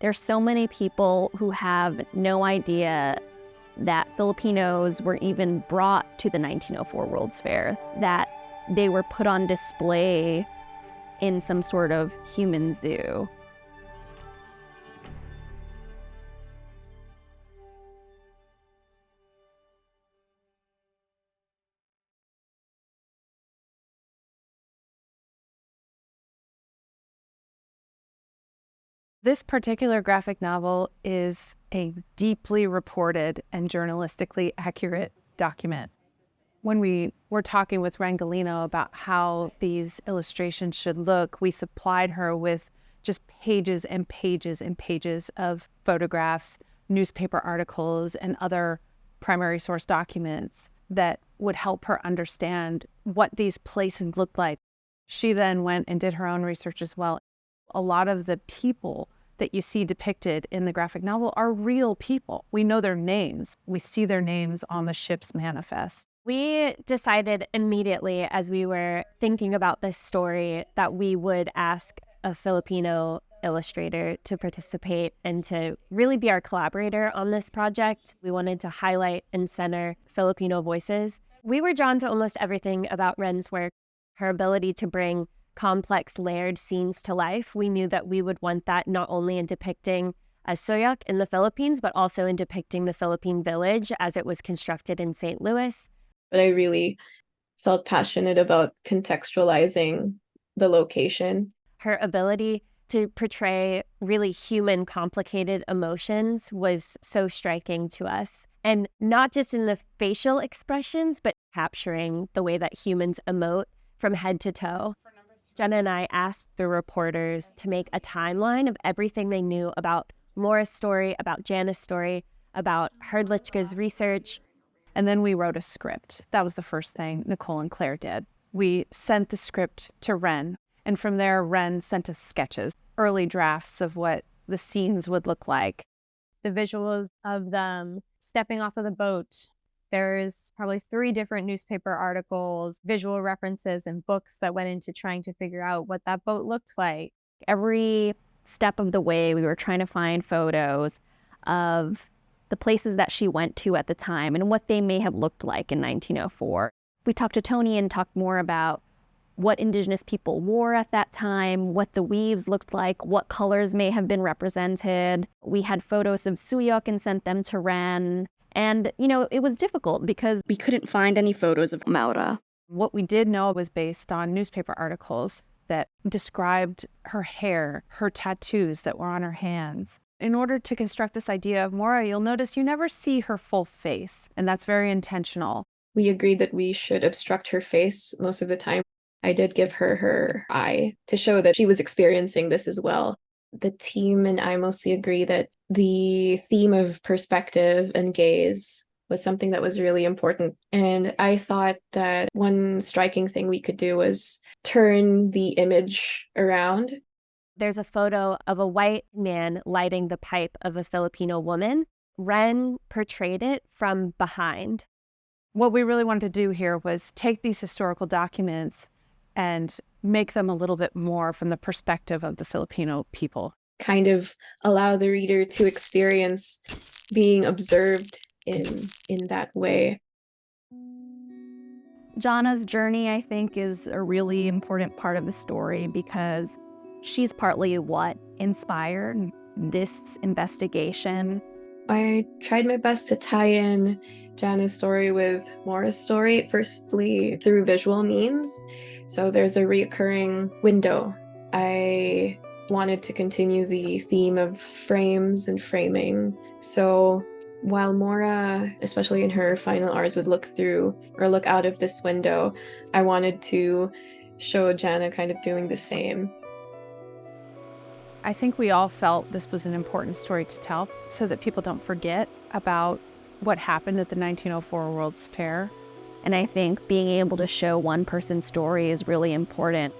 There's so many people who have no idea that Filipinos were even brought to the 1904 World's Fair, that they were put on display in some sort of human zoo. This particular graphic novel is a deeply reported and journalistically accurate document. When we were talking with Ren Galino about how these illustrations should look, we supplied her with just pages and pages and pages of photographs, newspaper articles, and other primary source documents that would help her understand what these places looked like. She then went and did her own research as well. A lot of the people that you see depicted in the graphic novel are real people. We know their names. We see their names on the ship's manifest. We decided immediately as we were thinking about this story that we would ask a Filipino illustrator to participate and to really be our collaborator on this project. We wanted to highlight and center Filipino voices. We were drawn to almost everything about Ren's work. Her ability to bring complex, layered scenes to life. We knew that we would want that not only in depicting a Soyak in the Philippines, but also in depicting the Philippine village as it was constructed in St. Louis. But I really felt passionate about contextualizing the location. Her ability to portray really human, complicated emotions was so striking to us. And not just in the facial expressions, but capturing the way that humans emote from head to toe. Jenna and I asked the reporters to make a timeline of everything they knew about Maura's story, about Jana's story, about Herdlichka's research. And then we wrote a script. That was the first thing Nicole and Claire did. We sent the script to Ren, and from there, Ren sent us sketches, early drafts of what the scenes would look like. The visuals of them stepping off of the boat. There's probably 3 different newspaper articles, visual references, and books that went into trying to figure out what that boat looked like. Every step of the way, we were trying to find photos of the places that she went to at the time and what they may have looked like in 1904. We talked to Tony and talked more about what Indigenous people wore at that time, what the weaves looked like, what colors may have been represented. We had photos of Suyok and sent them to Ren. And, it was difficult because we couldn't find any photos of Maura. What we did know was based on newspaper articles that described her hair, her tattoos that were on her hands. In order to construct this idea of Maura, you'll notice you never see her full face, and that's very intentional. We agreed that we should obstruct her face most of the time. I did give her her eye to show that she was experiencing this as well. The team and I mostly agree that the theme of perspective and gaze was something that was really important. And I thought that one striking thing we could do was turn the image around. There's a photo of a white man lighting the pipe of a Filipino woman. Ren portrayed it from behind. What we really wanted to do here was take these historical documents and make them a little bit more from the perspective of the Filipino people. Kind of allow the reader to experience being observed in that way. Jana's journey, I think, is a really important part of the story because she's partly what inspired this investigation. I tried my best to tie in Jana's story with Maura's story, firstly through visual means. So there's a recurring window. I wanted to continue the theme of frames and framing. So while Maura, especially in her final hours, would look through or look out of this window, I wanted to show Jana kind of doing the same. I think we all felt this was an important story to tell so that people don't forget about what happened at the 1904 World's Fair. And I think being able to show one person's story is really important.